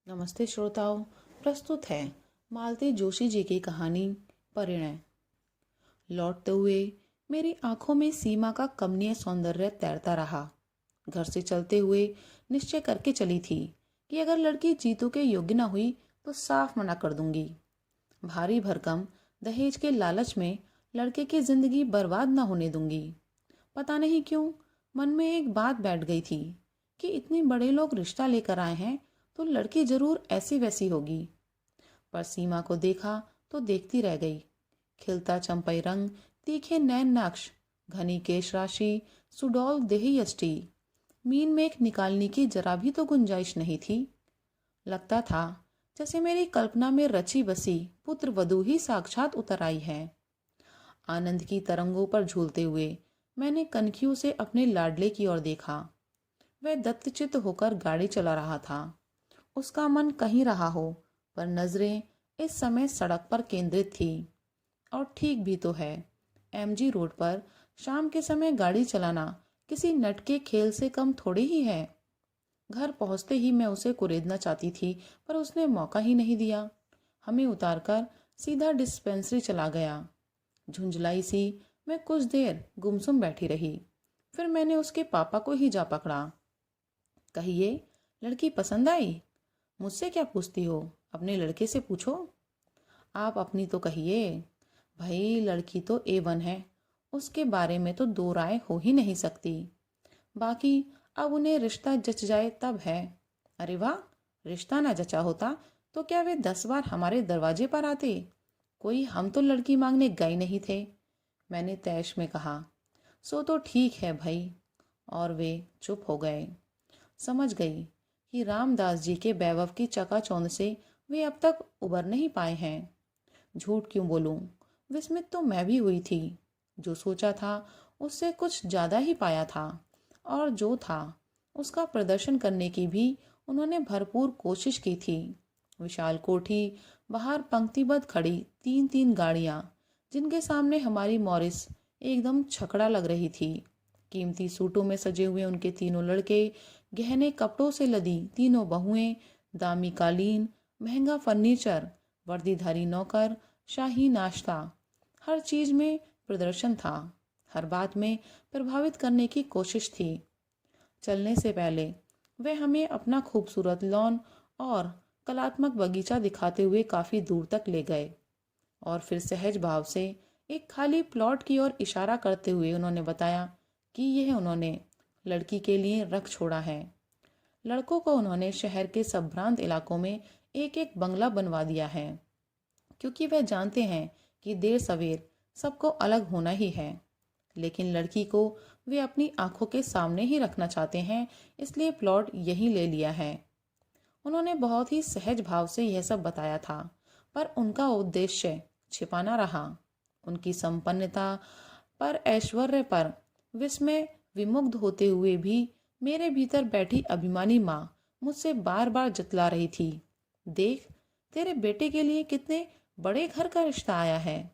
नमस्ते श्रोताओं। प्रस्तुत है मालती जोशी जी की कहानी परिणय। लौटते हुए मेरी आंखों में सीमा का कमनीय सौंदर्य तैरता रहा। घर से चलते हुए निश्चय करके चली थी कि अगर लड़की जीतू के योग्य न हुई तो साफ मना कर दूंगी। भारी भरकम दहेज के लालच में लड़के की जिंदगी बर्बाद न होने दूंगी। पता नहीं क्यों मन में एक बात बैठ गई थी कि इतने बड़े लोग रिश्ता लेकर आए हैं तो लड़की जरूर ऐसी वैसी होगी। पर सीमा को देखा तो देखती रह गई। खिलता चंपई रंग, तीखे नैन नक्श, घनी केश राशि, सुडौल देही यष्टि, मीन में एक निकालने की जरा भी तो गुंजाइश नहीं थी। लगता था जैसे मेरी कल्पना में रची बसी पुत्र वधू ही साक्षात उतर आई है। आनंद की तरंगों पर झूलते हुए मैंने कनखियों से अपने लाडले की ओर देखा। वह दत्तचित्त होकर गाड़ी चला रहा था। उसका मन कहीं रहा हो, पर नजरें इस समय सड़क पर केंद्रित थी। और ठीक भी तो है। एमजी रोड पर शाम के समय गाड़ी चलाना किसी नट के खेल से कम थोड़ी ही है। घर पहुंचते ही मैं उसे कुरेदना चाहती थी, पर उसने मौका ही नहीं दिया। हमें उतारकर सीधा डिस्पेंसरी चला गया। झुंझलाई सी मैं कुछ देर गुमसुम बैठी रही। फिर मैंने उसके पापा को ही जा पकड़ा। कहिए, लड़की पसंद आई? मुझसे क्या पूछती हो? अपने लड़के से पूछो। आप अपनी तो कहिए। भाई, लड़की तो A1 है, उसके बारे में तो दो राय हो ही नहीं सकती। बाकी अब उन्हें रिश्ता जच जाए तब है। अरे वाह, रिश्ता ना जचा होता तो क्या वे 10 बार हमारे दरवाजे पर आते? कोई हम तो लड़की मांगने गए नहीं थे, मैंने तैश में कहा। सो तो ठीक है भाई। और वे चुप हो गए। समझ गई कि रामदास जी के वैभव की चकाचौंध से वे अब तक उबर नहीं पाए हैं। झूठ क्यों बोलूं, विस्मित तो मैं भी हुई थी। जो सोचा था उससे कुछ ज्यादा ही पाया था। और जो था उसका प्रदर्शन करने की भी उन्होंने भरपूर कोशिश की थी। विशाल कोठी, बाहर पंक्तिबद्ध खड़ी 3-3 गाड़ियां, जिनके सामने हमारी मॉरिस एकदम छकड़ा लग रही थी। कीमती सूटों में सजे हुए उनके तीनों लड़के, गहने कपड़ों से लदी तीनों बहुएं, दामी कालीन, महंगा फर्नीचर, वर्दीधारी नौकर, शाही नाश्ता, हर चीज में प्रदर्शन था। हर बात में प्रभावित करने की कोशिश थी। चलने से पहले वे हमें अपना खूबसूरत लॉन और कलात्मक बगीचा दिखाते हुए काफी दूर तक ले गए। और फिर सहज भाव से एक खाली प्लॉट की ओर इशारा करते हुए उन्होंने बताया कि यह उन्होंने लड़की के लिए रख छोड़ा है। लड़कों को उन्होंने शहर के संभ्रांत इलाकों में एक एक बंगला बनवा दिया है, क्योंकि वह जानते हैं कि देर सवेर सबको अलग होना ही है। लेकिन लड़की को वे अपनी आंखों के सामने ही रखना चाहते हैं, इसलिए प्लॉट यहीं ले लिया है। उन्होंने बहुत ही सहज भाव से यह सब बताया था, पर उनका उद्देश्य छिपाना रहा। उनकी संपन्नता पर, ऐश्वर्य पर विस्मय विमुग्ध होते हुए भी मेरे भीतर बैठी अभिमानी माँ मुझसे बार बार जतला रही थी, देख, तेरे बेटे के लिए कितने बड़े घर का रिश्ता आया है।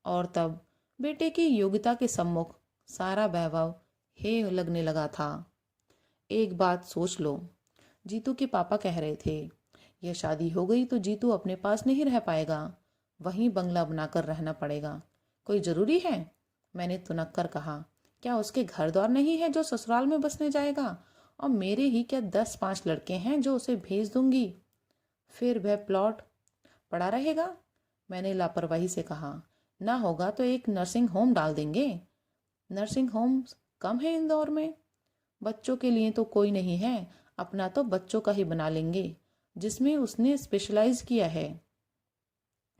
और तब बेटे की योग्यता के सम्मुख सारा वैभव हे लगने लगा था। एक बात सोच लो, जीतू के पापा कह रहे थे, यह शादी हो गई तो जीतू अपने पास नहीं रह पाएगा, वहीं बंगला बनाकर रहना पड़ेगा। कोई जरूरी है? मैंने तुनक कर कहा। क्या उसके घर द्वार नहीं है जो ससुराल में बसने जाएगा? और मेरे ही क्या 10-5 लड़के हैं जो उसे भेज दूंगी? फिर वह प्लॉट पड़ा रहेगा, मैंने लापरवाही से कहा। ना होगा तो एक नर्सिंग होम डाल देंगे। नर्सिंग होम कम है इंदौर में। बच्चों के लिए तो कोई नहीं है, अपना तो बच्चों का ही बना लेंगे, जिसमें उसने स्पेशलाइज किया है।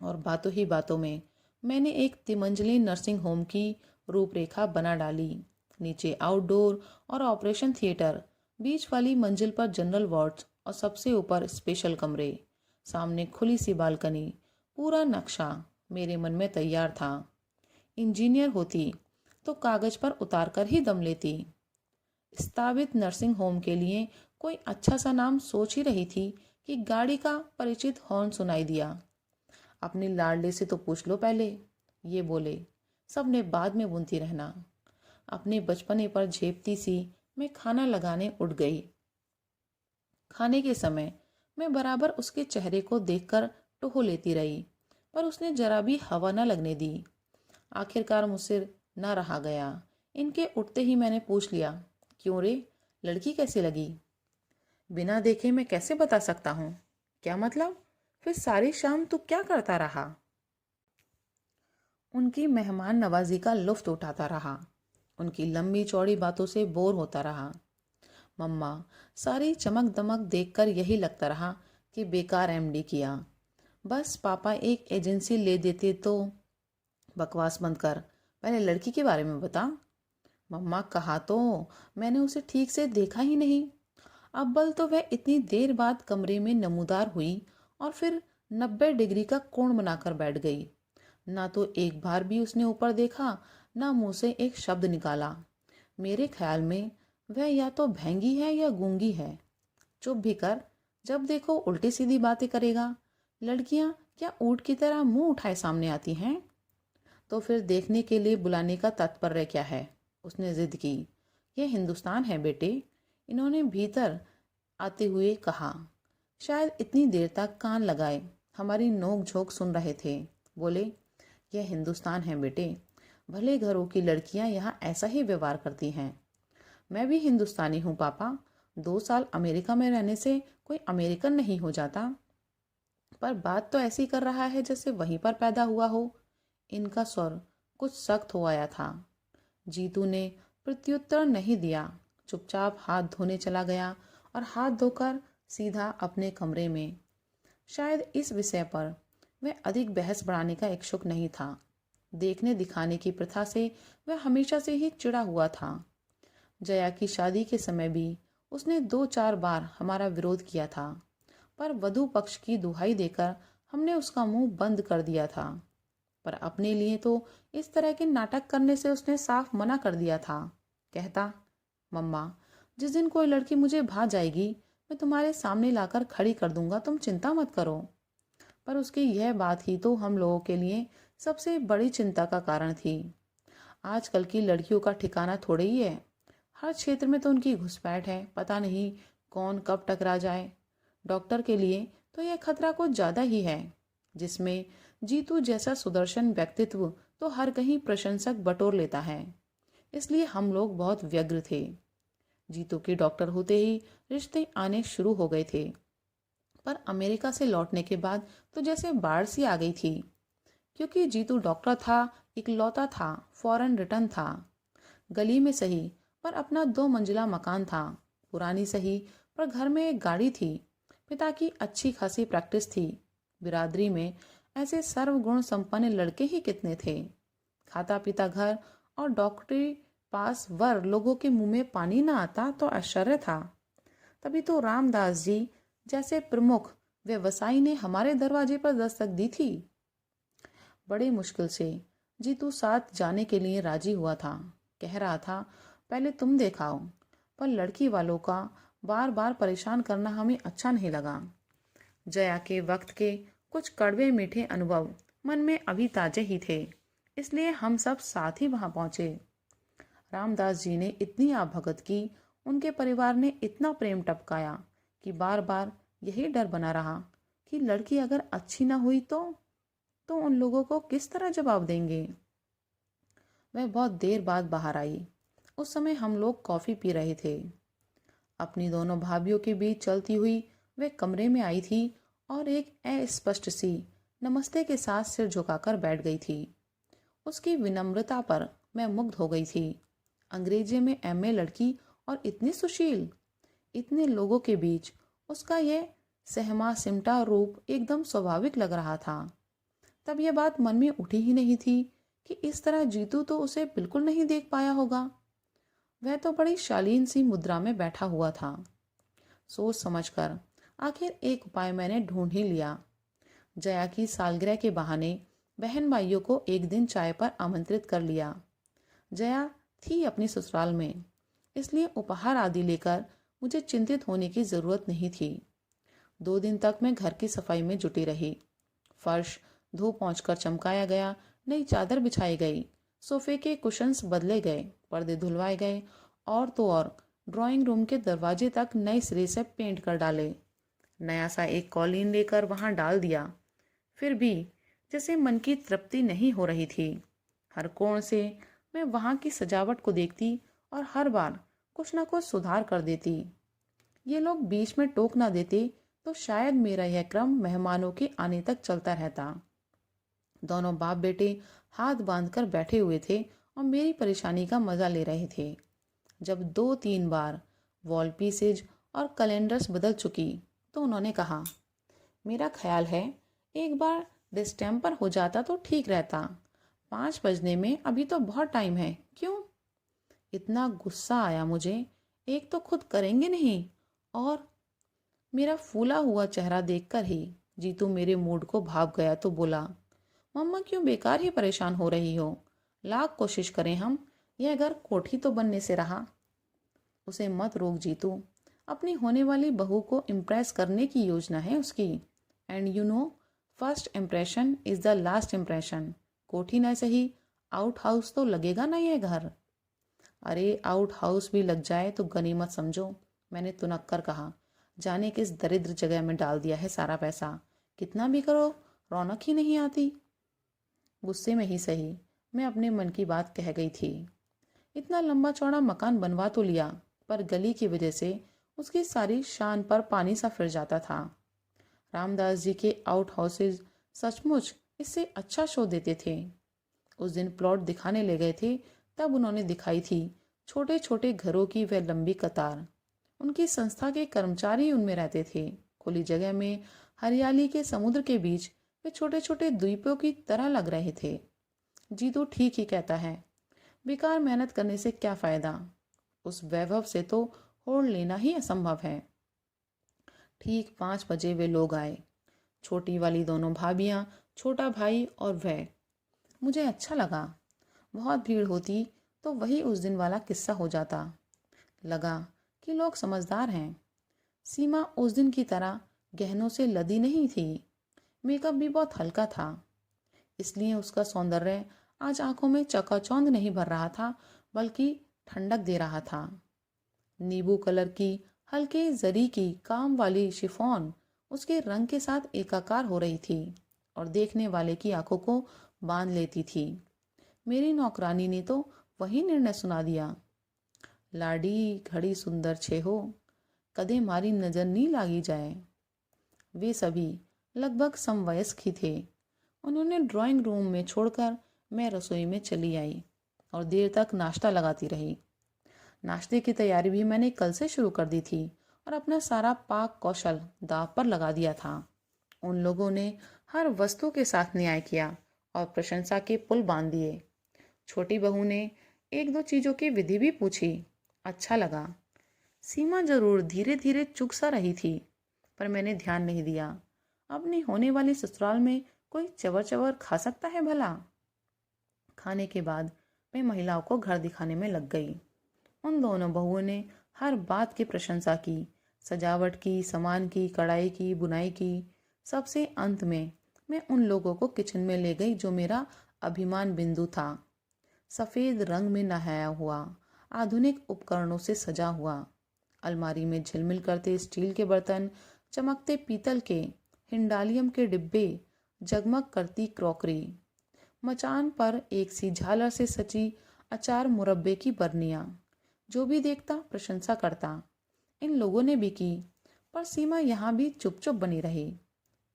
और बातों ही बातों में मैंने एक तिमंजली नर्सिंग होम की रूपरेखा बना डाली। नीचे आउटडोर और ऑपरेशन थिएटर, बीच वाली मंजिल पर जनरल वार्ड्स और सबसे ऊपर स्पेशल कमरे, सामने खुली सी बालकनी। पूरा नक्शा मेरे मन में तैयार था। इंजीनियर होती तो कागज पर उतार कर ही दम लेती। स्थापित नर्सिंग होम के लिए कोई अच्छा सा नाम सोच ही रही थी कि गाड़ी का परिचित हॉर्न सुनाई दिया। अपने लाडले से तो पूछ लो पहले, ये बोले। सब ने बाद में बुनती रहना। अपने बचपने पर झेपती सी मैं खाना लगाने उठ गई। खाने के समय मैं बराबर उसके चेहरे को देखकर टोह लेती रही, पर उसने जरा भी हवा न लगने दी। आखिरकार मुझसे न रहा गया। इनके उठते ही मैंने पूछ लिया, क्यों रे, लड़की कैसी लगी? बिना देखे मैं कैसे बता सकता हूँ? क्या मतलब? फिर सारी शाम तू क्या करता रहा? उनकी मेहमान नवाजी का लुफ्त उठाता रहा, उनकी लंबी चौड़ी बातों से बोर होता रहा। मम्मा, सारी चमक दमक देखकर यही लगता रहा कि बेकार एमडी किया। बस पापा एक एजेंसी ले देते तो। बकवास बंद कर, पहले लड़की के बारे में बता। मम्मा, कहा तो मैंने उसे ठीक से देखा ही नहीं। अव्वल तो वह इतनी देर बाद कमरे में नमूदार हुई और फिर 90 डिग्री का कोण बनाकर बैठ गई। ना तो एक बार भी उसने ऊपर देखा, ना मुंह से एक शब्द निकाला। मेरे ख्याल में वह या तो भैंगी है या गूंगी है। चुप भी कर, जब देखो उल्टी सीधी बातें करेगा। लड़कियां क्या ऊंट की तरह मुंह उठाए सामने आती हैं? तो फिर देखने के लिए बुलाने का तात्पर्य क्या है? उसने जिद की। यह हिंदुस्तान है बेटे, इन्होंने भीतर आते हुए कहा। शायद इतनी देर तक कान लगाए हमारी नोक झोंक सुन रहे थे। बोले, यह हिंदुस्तान है बेटे, भले घरों की लड़कियां यहाँ ऐसा ही व्यवहार करती हैं। मैं भी हिंदुस्तानी हूँ पापा। 2 साल अमेरिका में रहने से कोई अमेरिकन नहीं हो जाता। पर बात तो ऐसी कर रहा है जैसे वहीं पर पैदा हुआ हो। इनका स्वर कुछ सख्त हो आया था। जीतू ने प्रत्युत्तर नहीं दिया, चुपचाप हाथ धोने चला गया और हाथ धोकर सीधा अपने कमरे में। शायद इस विषय पर वह अधिक बहस बढ़ाने का इच्छुक नहीं था। देखने दिखाने की प्रथा से वह हमेशा से ही चिढ़ा हुआ था। जया की शादी के समय भी उसने 2-4 बार हमारा विरोध किया था, पर वधू पक्ष की दुहाई देकर हमने उसका मुंह बंद कर दिया था। पर अपने लिए तो इस तरह के नाटक करने से उसने साफ मना कर दिया था। कहता, मम्मा, जिस दिन कोई लड़की मुझे भा जाएगी मैं तुम्हारे सामने लाकर खड़ी कर दूंगा, तुम चिंता मत करो। पर उसकी यह बात ही तो हम लोगों के लिए सबसे बड़ी चिंता का कारण थी। आजकल की लड़कियों का ठिकाना थोड़े ही है। हर क्षेत्र में तो उनकी घुसपैठ है, पता नहीं कौन कब टकरा जाए। डॉक्टर के लिए तो यह खतरा कुछ ज्यादा ही है, जिसमें जीतू जैसा सुदर्शन व्यक्तित्व तो हर कहीं प्रशंसक बटोर लेता है। इसलिए हम लोग बहुत व्यग्र थे। जीतू के डॉक्टर होते ही रिश्ते आने शुरू हो गए थे। पर अमेरिका से लौटने के बाद तो जैसे बाढ़ सी आ गई थी। क्योंकि जीतू डॉक्टर था, इकलौता था, फॉरेन रिटर्न था। गली में सही पर अपना 2 मंजिला मकान था। पुरानी सही पर घर में एक गाड़ी थी। पिता की अच्छी खासी प्रैक्टिस थी। बिरादरी में ऐसे सर्वगुण संपन्न लड़के ही कितने थे। खाता पीता घर और डॉक्टरी पास वर लोगों के मुंह में पानी ना आता तो आश्चर्य था। तभी तो रामदास जी जैसे प्रमुख व्यवसायी ने हमारे दरवाजे पर दस्तक दी थी। बड़ी मुश्किल से जीतू साथ जाने के लिए राजी हुआ था। कह रहा था, पहले तुम देखाओ। पर लड़की वालों का बार बार परेशान करना हमें अच्छा नहीं लगा। जया के वक्त के कुछ कड़वे मीठे अनुभव मन में अभी ताजे ही थे, इसलिए हम सब साथ ही वहां पहुंचे। रामदास जी ने इतनी आवभगत की, उनके परिवार ने इतना प्रेम टपकाया कि बार बार यही डर बना रहा कि लड़की अगर अच्छी ना हुई तो उन लोगों को किस तरह जवाब देंगे। वह बहुत देर बाद बाहर आई। उस समय हम लोग कॉफी पी रहे थे। अपनी दोनों भाभियों के बीच चलती हुई वे कमरे में आई थी और एक अस्पष्ट सी नमस्ते के साथ सिर झुकाकर बैठ गई थी। उसकी विनम्रता पर मैं मुग्ध हो गई थी। अंग्रेजी में एमए लड़की और इतनी सुशील, इतने लोगों के बीच उसका यह सहमा सिमटा रूप एकदम स्वाभाविक लग रहा था। तब यह बात मन में उठी ही नहीं थी कि इस तरह जीतू तो उसे बिल्कुल नहीं देख पाया होगा। वह तो बड़ी शालीन सी मुद्रा में बैठा हुआ था। सोच समझकर आखिर एक उपाय मैंने ढूंढ ही लिया। जया की सालगिरह के बहाने बहन भाइयों को एक दिन चाय पर आमंत्रित कर लिया। जया थी अपनी ससुराल में, इसलिए उपहार आदि लेकर मुझे चिंतित होने की जरूरत नहीं थी। 2 दिन तक मैं घर की सफाई में जुटी रही। फर्श धो पोंछकर चमकाया गया, नई चादर बिछाई गई, सोफे के कुशन्स बदले गए, पर्दे धुलवाए गए और तो और ड्राइंग रूम के दरवाजे तक नए सिरे से पेंट कर डाले। नया सा एक कॉलीन लेकर वहां डाल दिया। फिर भी जैसे मन की तृप्ति नहीं हो रही थी। हर कोण से मैं वहां की सजावट को देखती और हर बार कुछ ना कुछ सुधार कर देती। ये लोग बीच में टोक ना देते तो शायद मेरा यह क्रम मेहमानों के आने तक चलता रहता। दोनों बाप बेटे हाथ बांधकर बैठे हुए थे और मेरी परेशानी का मजा ले रहे थे। जब 2-3 बार वॉल पीसेज और कैलेंडर्स बदल चुकी तो उन्होंने कहा, मेरा ख्याल है एक बार डिस्टेम्पर हो जाता तो ठीक रहता। 5 बजने में अभी तो बहुत टाइम है, क्यों? इतना गुस्सा आया मुझे। एक तो खुद करेंगे नहीं और मेरा फूला हुआ चेहरा देखकर ही जीतू मेरे मूड को भाप गया तो बोला, मम्मा क्यों बेकार ही परेशान हो रही हो? लाख कोशिश करें हम, यह घर कोठी तो बनने से रहा। उसे मत रोक जीतू, अपनी होने वाली बहू को इम्प्रेस करने की योजना है उसकी। And you know, first impression is the last impression. कोठी ना सही, आउट हाउस तो लगेगा ना यह घर। अरे आउट हाउस भी लग जाए तो गनीमत समझो, मैंने तुनक कर कहा। जाने किस दरिद्र जगह में डाल दिया है सारा पैसा, कितना भी करो रौनक ही नहीं आती। गुस्से में ही सही, मैं अपने मन की बात कह गई थी। इतना लंबा चौड़ा मकान बनवा तो लिया, पर गली की वजह से उसकी सारी शान पर पानी सा फिर जाता था। रामदास जी के आउट हाउसेज सचमुच इससे अच्छा शो देते थे। उस दिन प्लॉट दिखाने ले गए थे, तब उन्होंने दिखाई थी छोटे छोटे घरों की वह लंबी कतार। उनकी संस्था के कर्मचारी उनमें रहते थे। खुली जगह में हरियाली के समुद्र के बीच वे छोटे छोटे द्वीपों की तरह लग रहे थे। जी तो ठीक ही कहता है, बेकार मेहनत करने से क्या फायदा? उस वैभव से तो होड़ लेना ही असंभव है। ठीक 5 बजे वे लोग आए। छोटी वाली दोनों भाभियां, छोटा भाई और वह। मुझे अच्छा लगा। बहुत भीड़ होती तो वही उस दिन वाला किस्सा हो जाता। लगा कि लोग समझदार हैं। सीमा उस दिन की तरह गहनों से लदी नहीं थी। मेकअप भी बहुत हल्का था, इसलिए उसका सौंदर्य आज आंखों में चकाचौंध नहीं भर रहा था, बल्कि ठंडक दे रहा था। नींबू कलर की हल्के जरी की काम वाली शिफॉन उसके रंग के साथ एकाकार हो रही थी और देखने वाले की आंखों को बांध लेती थी। मेरी नौकरानी ने तो वही निर्णय सुना दिया, लाडी घड़ी सुंदर छे हो, कदे मारी नजर नहीं लागी जाए। वे सभी लगभग समवयस्क ही थे। उन्होंने ड्राइंग रूम में छोड़कर मैं रसोई में चली आई और देर तक नाश्ता लगाती रही। नाश्ते की तैयारी भी मैंने कल से शुरू कर दी थी और अपना सारा पाक कौशल दांव पर लगा दिया था। उन लोगों ने हर वस्तु के साथ न्याय किया और प्रशंसा के पुल बांध दिए। छोटी बहू ने 1-2 चीजों की विधि भी पूछी। अच्छा लगा। सीमा जरूर धीरे धीरे चुक सा रही थी, पर मैंने ध्यान नहीं दिया। अपनी होने वाली ससुराल में कोई चवर चवर खा सकता है भला? खाने के बाद मैं महिलाओं को घर दिखाने में लग गई। उन दोनों बहुओं ने हर बात की प्रशंसा की, सजावट की, सामान की, कढ़ाई की, बुनाई की। सबसे अंत में मैं उन लोगों को किचन में ले गई जो मेरा अभिमान बिंदु था। सफ़ेद रंग में नहाया हुआ, आधुनिक उपकरणों से सजा हुआ। अलमारी में झिलमिल करते स्टील के बर्तन, चमकते पीतल के, हिंडालियम के डिब्बे, जगमग करती क्रॉकरी। मचान पर एक सी झालर से सची अचार मुरब्बे की बरनियां। जो भी देखता प्रशंसा करता। इन लोगों ने भी की, पर सीमा यहाँ भी चुप चुप बनी रही।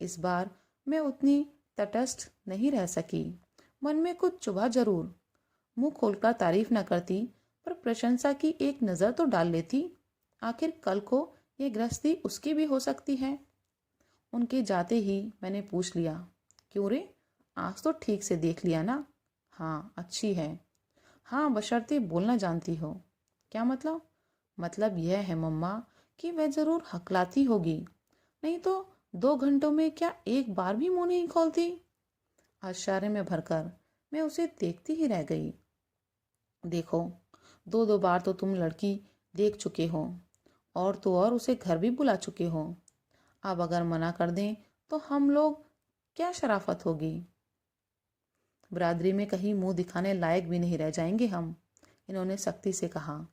इस बार मैं उतनी तटस्थ नहीं रह सकी। मन में कुछ चुभा जरूर। मुंह खोलकर तारीफ न करती, पर प्रशंसा की एक नज़र तो डाल लेती। आखिर कल को ये गृहस्थी उसकी भी हो सकती है। उनके जाते ही मैंने पूछ लिया, क्यों रे, आज तो ठीक से देख लिया ना? हाँ अच्छी है। हाँ बशर्ते बोलना जानती हो। क्या मतलब? मतलब यह है मम्मा कि वह जरूर हकलाती होगी, नहीं तो 2 घंटों में क्या एक बार भी मुंह नहीं खोलती। आश्चर्य में भरकर मैं उसे देखती ही रह गई। देखो, 2-2 बार तो तुम लड़की देख चुके हो, और तो और उसे घर भी बुला चुके हो। अब अगर मना कर दें तो हम लोग क्या शराफत होगी? बरादरी में कहीं मुंह दिखाने लायक भी नहीं रह जाएंगे हम, इन्होंने सख्ती से कहा।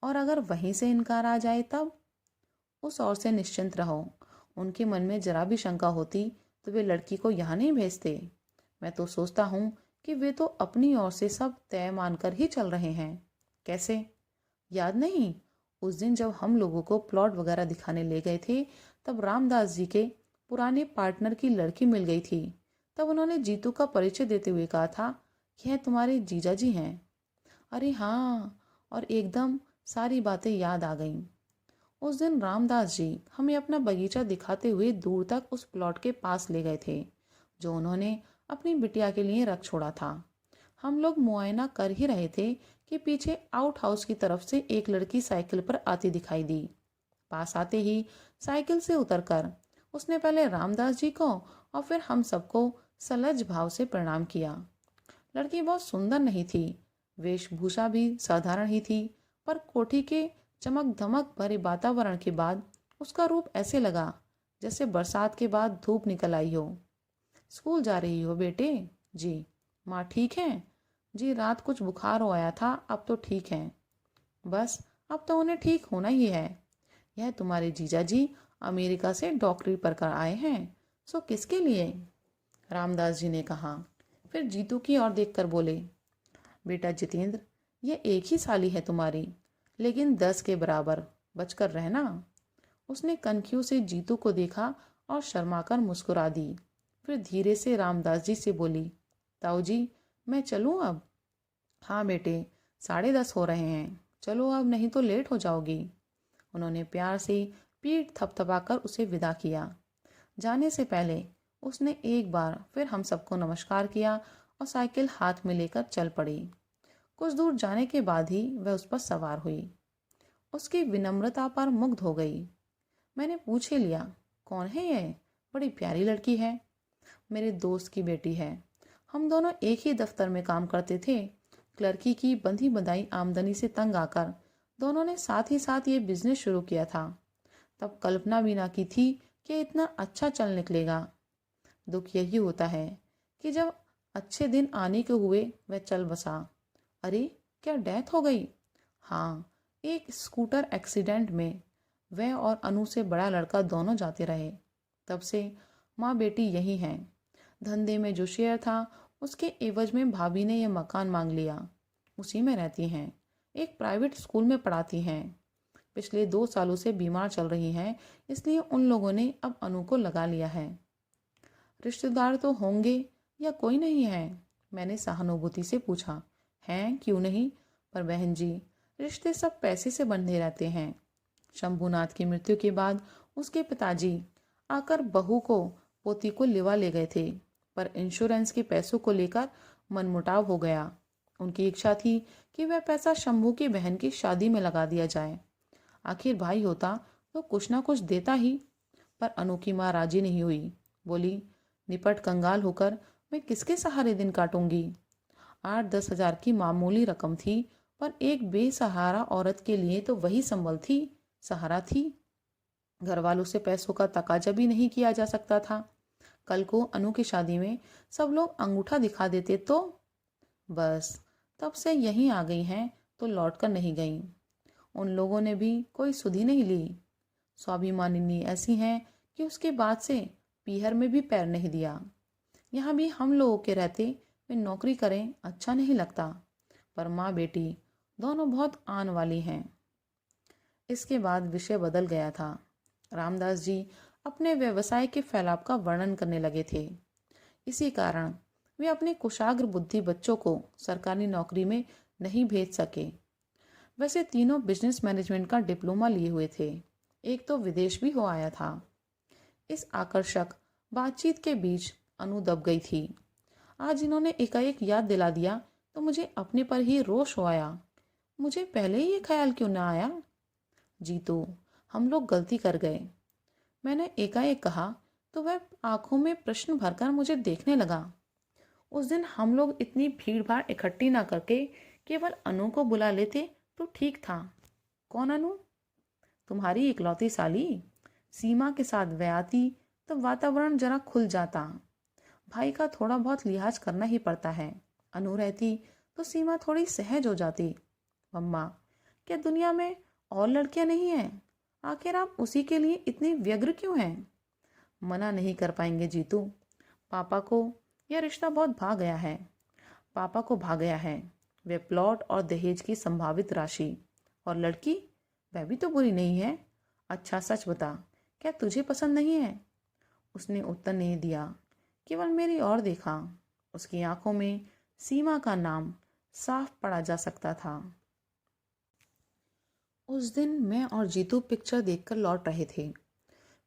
और अगर वहीं से इनकार आ जाए तब? उस ओर से निश्चिंत रहो, उनके मन में जरा भी शंका होती तो वे लड़की को यहाँ नहीं भेजते। मैं तो सोचता हूँ कि वे तो अपनी ओर से सब तय मानकर ही चल रहे हैं। कैसे? याद नहीं, उस दिन जब हम लोगों को प्लॉट वगैरह दिखाने ले गए थे, तब रामदास जी के पुराने पार्टनर की लड़की मिल गई थी। तब उन्होंने जीतू का परिचय देते हुए कहा था कि यह तुम्हारे जीजा जी हैं। अरे हाँ, और एकदम सारी बातें याद आ गईं। उस दिन रामदास जी हमें अपना बगीचा दिखाते हुए दूर तक उस प्लॉट के पास ले गए थे जो उन्होंने अपनी बिटिया के लिए रख छोड़ा था। हम लोग मुआयना कर ही रहे थे कि पीछे आउट हाउस की तरफ से एक लड़की साइकिल पर आती दिखाई दी। पास आते ही साइकिल से उतरकर उसने पहले रामदास जी को और फिर हम सबको सलज भाव से प्रणाम किया। लड़की बहुत सुंदर नहीं थी, वेशभूषा भी साधारण ही थी, पर कोठी के चमक धमक भरे वातावरण के बाद उसका रूप ऐसे लगा जैसे बरसात के बाद धूप निकल आई हो। स्कूल जा रही हो बेटे? जी। माँ ठीक है? जी, रात कुछ बुखार हो आया था, अब तो ठीक है। बस अब तो उन्हें ठीक होना ही है। यह तुम्हारे जीजा जी अमेरिका से डॉक्टरी पर कर आए हैं। सो किसके लिए? रामदास जी ने कहा। फिर जीतू की ओर देखकर बोले, बेटा जितेंद्र, ये एक ही साली है तुम्हारी, लेकिन 10 के बराबर, बचकर रहना। उसने कनखियों से जीतू को देखा और शर्माकर मुस्कुरा दी। फिर धीरे से रामदास जी से बोली, ताऊ जी, मैं चलूं अब? हाँ बेटे, 10:30 हो रहे हैं, चलो अब, नहीं तो लेट हो जाओगी। उन्होंने प्यार से पीठ थपथपाकर उसे विदा किया। जाने से पहले उसने एक बार फिर हम सबको नमस्कार किया और साइकिल हाथ में लेकर चल पड़ी। कुछ दूर जाने के बाद ही वह उस पर सवार हुई। उसकी विनम्रता पर मुग्ध हो गई। मैंने पूछ ही लिया, कौन है यह? बड़ी प्यारी लड़की है। मेरे दोस्त की बेटी है। हम दोनों एक ही दफ्तर में काम करते थे। क्लर्की की बंधी बंधाई आमदनी से तंग आकर दोनों ने साथ ही साथ ये बिजनेस शुरू किया था। तब कल्पना भी ना की थी कि इतना अच्छा चल निकलेगा। दुख यही होता है कि जब अच्छे दिन आने के हुए वह चल बसा। अरे, क्या डेथ हो गई? हाँ, एक स्कूटर एक्सीडेंट में। वह और अनु से बड़ा लड़का दोनों जाते रहे। तब से माँ बेटी यही हैं। धंधे में जो शेयर था उसके एवज में भाभी ने यह मकान मांग लिया। उसी में रहती हैं। एक प्राइवेट स्कूल में पढ़ाती हैं। पिछले 2 सालों से बीमार चल रही हैं, इसलिए उन लोगों ने अब अनु को लगा लिया है। रिश्तेदार तो होंगे या कोई नहीं है? मैंने सहानुभूति से पूछा। हैं, क्यों नहीं, पर बहन जी, रिश्ते सब पैसे से बंधे रहते हैं। शंभूनाथ की मृत्यु के बाद उसके पिताजी आकर बहू को पोती को लिवा ले गए थे, पर इंश्योरेंस के पैसों को लेकर मनमुटाव हो गया। उनकी इच्छा थी कि वह पैसा शंभू की बहन की शादी में लगा दिया जाए। आखिर भाई होता तो कुछ ना कुछ देता ही, पर अनु की माँ राजी नहीं हुई। बोली, निपट कंगाल होकर मैं किसके सहारे दिन काटूंगी। 8-10 हजार की मामूली रकम थी, पर एक बेसहारा औरत के लिए तो वही संबल थी, सहारा थी। घर वालों से पैसों का तकाजा भी नहीं किया जा सकता था। कल को अनु की शादी में सब लोग अंगूठा दिखा देते तो बस, तब से यहीं आ गई हैं तो लौट कर नहीं गईं। उन लोगों ने भी कोई सुधि नहीं ली। स्वाभिमानिनी ऐसी हैं कि उसके बाद से पीहर में भी पैर नहीं दिया। यहाँ भी हम लोगों के रहते वे नौकरी करें अच्छा नहीं लगता, पर माँ बेटी दोनों बहुत आन वाली हैं। इसके बाद विषय बदल गया था। रामदास जी अपने व्यवसाय के फैलाव का वर्णन करने लगे थे। इसी कारण वे अपने कुशाग्र बुद्धि बच्चों को सरकारी नौकरी में नहीं भेज सके। वैसे तीनों बिजनेस मैनेजमेंट का डिप्लोमा लिए हुए थे। एक तो विदेश भी हो आया था। इस आकर्षक बातचीत के बीच अनु दब गई थी। आज इन्होंने एकाएक याद दिला दिया तो मुझे अपने पर ही रोष हो आया। मुझे पहले ही ये ख्याल क्यों ना आया? जीतू, हम लोग गलती कर गए, मैंने एकाएक कहा तो वह आंखों में प्रश्न भरकर मुझे देखने लगा। उस दिन हम लोग इतनी भीड़ भाड़ इकट्ठी ना करके केवल अनु को बुला लेते तो ठीक था। कौन अनु? तुम्हारी इकलौती साली। सीमा के साथ वह आती तो वातावरण जरा खुल जाता। भाई का थोड़ा बहुत लिहाज करना ही पड़ता है। अनु रहती तो सीमा थोड़ी सहज हो जाती। मम्मा, क्या दुनिया में और लड़कियां नहीं हैं? आखिर आप उसी के लिए इतने व्यग्र क्यों हैं? मना नहीं कर पाएंगे जीतू। पापा को यह रिश्ता बहुत भा गया है। पापा को भा गया है। वे प्लॉट और दहेज की संभावित राशि। और लड़की, वह भी तो बुरी नहीं है। अच्छा सच बता, क्या तुझे पसंद नहीं है? उसने उत्तर नहीं दिया, केवल मेरी ओर देखा। उसकी आंखों में सीमा का नाम साफ पढ़ा जा सकता था। उस दिन मैं और जीतू पिक्चर देखकर लौट रहे थे।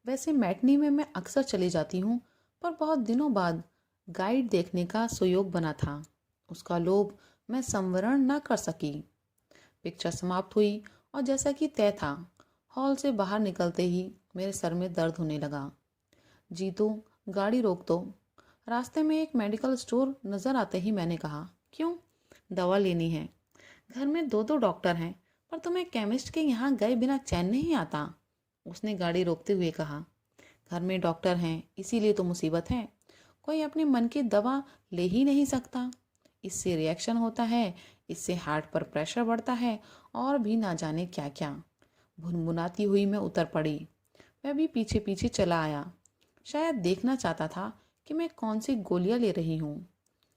वैसे मैटनी में मैं अक्सर चली जाती हूँ, पर बहुत दिनों बाद गाइड देखने का सुयोग बना था। उसका लोभ मैं संवरण न कर सकी। पिक्चर समाप्त हुई और जैसा कि तय था, हॉल से बाहर निकलते ही मेरे सर में दर्द होने लगा। जीतू, गाड़ी रोक दो। रास्ते में एक मेडिकल स्टोर नज़र आते ही मैंने कहा, क्यों? दवा लेनी है। घर में दो दो डॉक्टर हैं, पर तुम्हें केमिस्ट के यहाँ गए बिना चैन नहीं आता। उसने गाड़ी रोकते हुए कहा, घर में डॉक्टर हैं इसीलिए तो मुसीबत है। कोई अपने मन की दवा ले ही नहीं सकता। इससे रिएक्शन होता है, इससे हार्ट पर प्रेशर बढ़ता है और भी ना जाने क्या क्या। भुनभुनाती हुई मैं उतर पड़ी। वह भी पीछे पीछे चला आया। शायद देखना चाहता था कि मैं कौन सी गोलियां ले रही हूँ।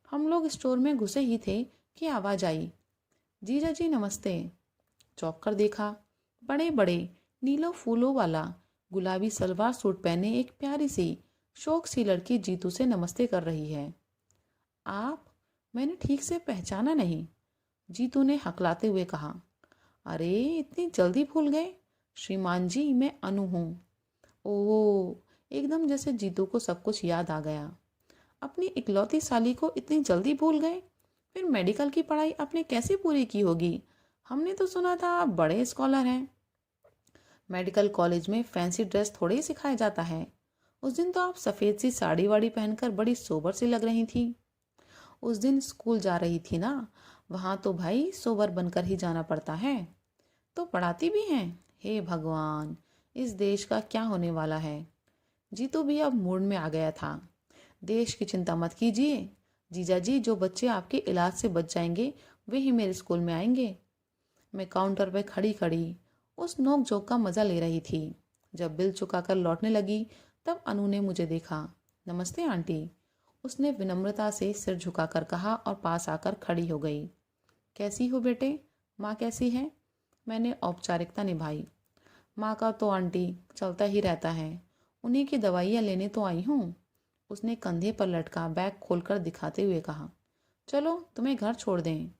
हम लोग स्टोर में घुसे ही थे कि आवाज़ आई, जीजा जी नमस्ते। चौंक कर देखा, बड़े बड़े नीलों फूलों वाला गुलाबी सलवार सूट पहने एक प्यारी सी शौक सी लड़की जीतू से नमस्ते कर रही है। आप? मैंने ठीक से पहचाना नहीं। जीतू ने हकलाते हुए कहा, अरे इतनी जल्दी भूल गए? श्रीमान जी, मैं अनु हूँ। ओह, एकदम जैसे जीतू को सब कुछ याद आ गया। अपनी इकलौती साली को इतनी जल्दी भूल गए? फिर मेडिकल की पढ़ाई आपने कैसे पूरी की होगी? हमने तो सुना था आप बड़े स्कॉलर हैं। मेडिकल कॉलेज में फैंसी ड्रेस थोड़े ही सिखाया जाता है। उस दिन तो आप सफ़ेद सी साड़ी वाड़ी पहनकर बड़ी सोबर सी लग रही थी। उस दिन स्कूल जा रही थी ना, वहाँ तो भाई सोबर बनकर ही जाना पड़ता है। तो पढ़ाती भी हैं? हे भगवान, इस देश का क्या होने वाला है। जीतू भी अब मूड में आ गया था। देश की चिंता मत कीजिए जीजा जी, जो बच्चे आपके इलाज से बच जाएंगे वे ही मेरे स्कूल में आएंगे। मैं काउंटर पर खड़ी खड़ी उस नोक झोंक का मज़ा ले रही थी। जब बिल चुकाकर लौटने लगी तब अनु ने मुझे देखा। नमस्ते आंटी, उसने विनम्रता से सिर झुकाकर कहा और पास आकर खड़ी हो गई। कैसी हो बेटे? माँ कैसी है? मैंने औपचारिकता निभाई। माँ का तो आंटी चलता ही रहता है, उन्हीं की दवाइयाँ लेने तो आई हूँ। उसने कंधे पर लटका बैग खोलकर दिखाते हुए कहा, चलो तुम्हें घर छोड़ दें।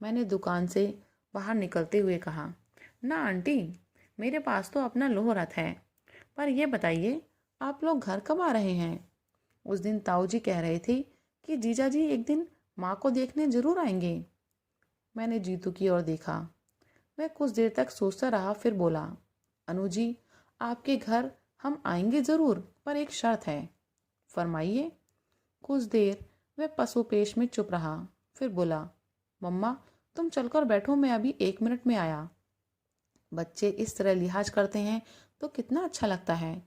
मैंने दुकान से बाहर निकलते हुए कहा, ना आंटी, मेरे पास तो अपना लोह रथ है। पर यह बताइए, आप लोग घर कब आ रहे हैं? उस दिन ताऊ जी कह रहे थे कि जीजा जी एक दिन माँ को देखने जरूर आएंगे। मैंने जीतू की ओर देखा। वह कुछ देर तक सोचता रहा, फिर बोला, अनु जी, आपके घर हम आएंगे ज़रूर, पर एक शर्त है। फरमाइए। कुछ देर वह पसोपेश में चुप रहा, फिर बोला, मम्मा तुम चलकर बैठो, मैं अभी 1 मिनट में आया। बच्चे इस तरह लिहाज करते हैं तो कितना अच्छा लगता है।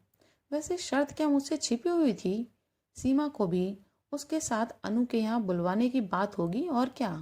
वैसे शर्त क्या मुझसे छिपी हुई थी? सीमा को भी उसके साथ अनु के यहाँ बुलवाने की बात होगी और क्या।